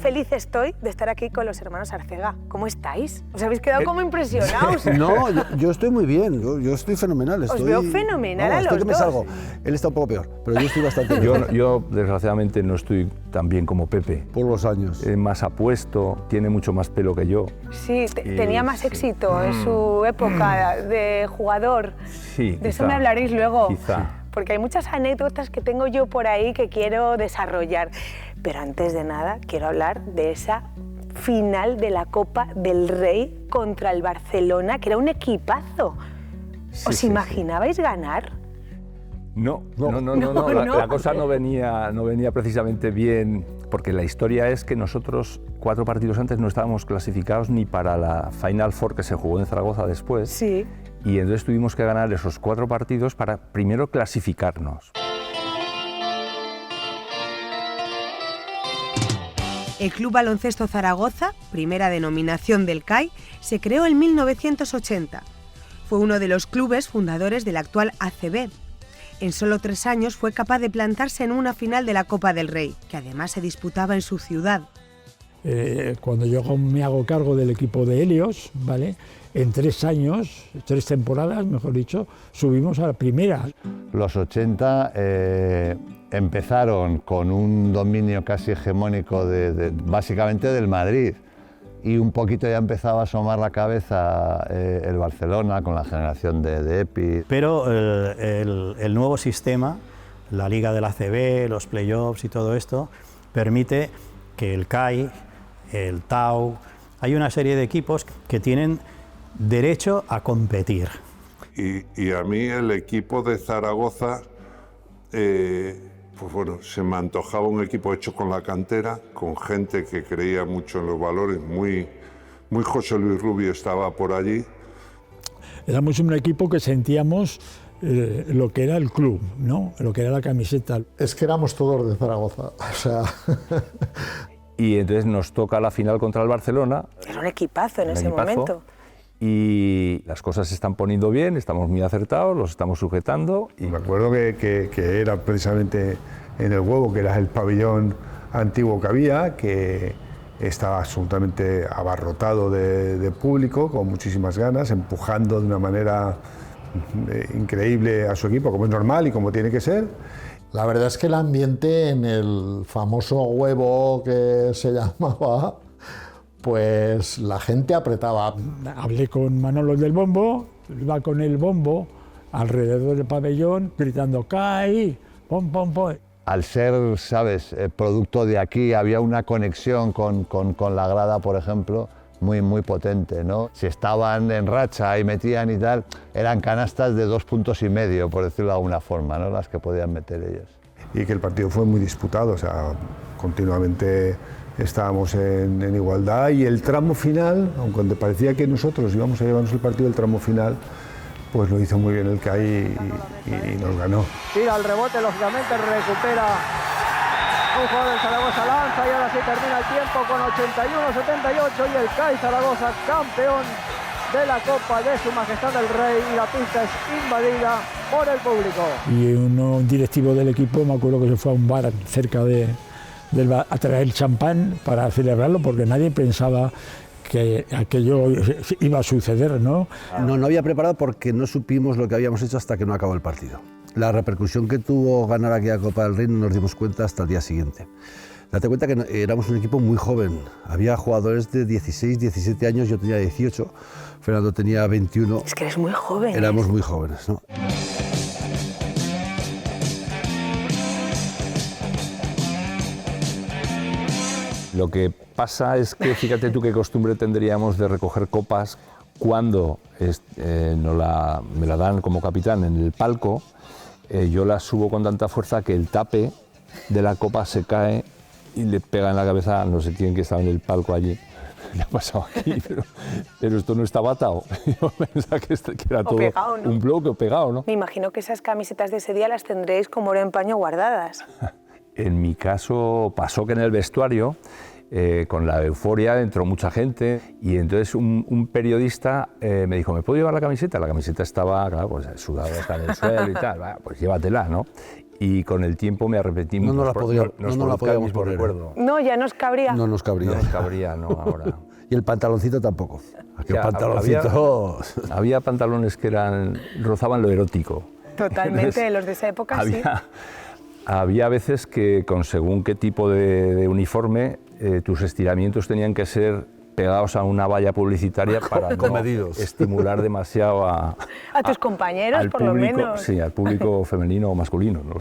feliz estoy de estar aquí con los hermanos Arcega. ¿Cómo estáis? ¿Os habéis quedado como impresionados? No, yo estoy muy bien, yo estoy fenomenal. Os veo fenomenal a los estoy que me dos. salgo. Él está un poco peor, pero yo estoy bastante bien. Yo, desgraciadamente, no estoy tan bien como Pepe. Por los años. Es más apuesto, tiene mucho más pelo que yo. Sí, tenía más éxito en su época de jugador. Sí, De eso me hablaréis luego. Quizá. Porque hay muchas anécdotas que tengo yo por ahí que quiero desarrollar. Pero antes de nada, quiero hablar de esa final de la Copa del Rey contra el Barcelona, que era un equipazo. ¿Os imaginabais ganar? No. La cosa no venía precisamente bien, porque la historia es que nosotros 4 partidos antes no estábamos clasificados ni para la Final Four que se jugó en Zaragoza después. Sí. Y entonces tuvimos que ganar esos 4 partidos para primero clasificarnos. El Club Baloncesto Zaragoza, primera denominación del CAI, se creó en 1980. Fue uno de los clubes fundadores del actual ACB. En solo 3 años fue capaz de plantarse en una final de la Copa del Rey, que además se disputaba en su ciudad. Cuando yo me hago cargo del equipo de Helios, ¿vale? En 3 años, 3 temporadas, mejor dicho, subimos a la primera. Los 80 empezaron con un dominio casi hegemónico básicamente del Madrid, y un poquito ya empezaba a asomar la cabeza el Barcelona con la generación de Epi. Pero el nuevo sistema, la Liga del ACB, los playoffs y todo esto, permite que el CAI, el TAU, hay una serie de equipos que tienen derecho a competir. Y a mí el equipo de Zaragoza, pues bueno, se me antojaba un equipo hecho con la cantera, con gente que creía mucho en los valores, muy José Luis Rubio estaba por allí. Éramos un equipo que sentíamos lo que era el club, ¿no? Lo que era la camiseta. Es que éramos todos de Zaragoza, o sea... Y entonces nos toca la final contra el Barcelona. Era un equipazo en ese momento. Y las cosas se están poniendo bien, estamos muy acertados, los estamos sujetando. Y... Me acuerdo que era precisamente en El Huevo, que era el pabellón antiguo que había, que estaba absolutamente abarrotado de público, con muchísimas ganas, empujando de una manera increíble a su equipo, como es normal y como tiene que ser. La verdad es que el ambiente en el famoso Huevo que se llamaba, pues la gente apretaba. Hablé con Manolo del bombo, iba con el bombo alrededor del pabellón gritando CAI, pom, pom, pom. Al ser, sabes, producto de aquí, había una conexión con la grada, por ejemplo, muy potente, ¿no? Si estaban en racha y metían y tal, eran canastas de 2,5 puntos, por decirlo de alguna forma, ¿no? Las que podían meter ellos. Y que el partido fue muy disputado, o sea, continuamente estábamos en igualdad, y el tramo final, aunque parecía que nosotros íbamos a llevarnos el partido, el tramo final, pues lo hizo muy bien el CAI y nos ganó. Tira el rebote, lógicamente recupera un jugador del Zaragoza, lanza, y ahora sí termina el tiempo con 81-78 y el CAI Zaragoza campeón de la Copa de Su Majestad el Rey, y la pista es invadida por el público. Y un directivo del equipo, me acuerdo que se fue a un bar cerca a traer champán para celebrarlo, porque nadie pensaba que aquello iba a suceder, ¿no? No había preparado porque no supimos lo que habíamos hecho hasta que no acabó el partido. La repercusión que tuvo ganar aquella Copa del Rey no nos dimos cuenta hasta el día siguiente. Date cuenta que éramos un equipo muy joven. Había jugadores de 16, 17 años, yo tenía 18, Fernando tenía 21. Es que eres muy joven. Éramos muy jóvenes, ¿no? Lo que pasa es que, fíjate tú qué costumbre tendríamos de recoger copas cuando me la dan como capitán en el palco. Yo la subo con tanta fuerza que el tape de la copa se cae y le pega en la cabeza a no sé quién que estaba en el palco allí. ¿Qué ha pasado aquí? Pero esto no estaba atado. Yo pensaba que era todo pegado, ¿no? Un bloque pegado, ¿no? Me imagino que esas camisetas de ese día las tendréis como oro en paño guardadas. En mi caso pasó que en el vestuario, con la euforia, entró mucha gente, y entonces un periodista me dijo, ¿me puedo llevar la camiseta? La camiseta estaba, claro, pues sudada, está en el suelo y tal, pues llévatela, ¿no? y con el tiempo me arrepentí. No nos la produzca podíamos el mismo poner. recuerdo. No, ya nos cabría. No nos cabría. No nos cabría, no, ahora. Y el pantaloncito tampoco. Aquel O sea, pantaloncito... había pantalones que rozaban lo erótico. Totalmente, los de esa época sí. Había veces que con según qué tipo de uniforme tus estiramientos tenían que ser pegados a una valla publicitaria para no estimular demasiado a tus compañeros, al por público, lo menos. Sí, al público femenino o masculino. ¿No?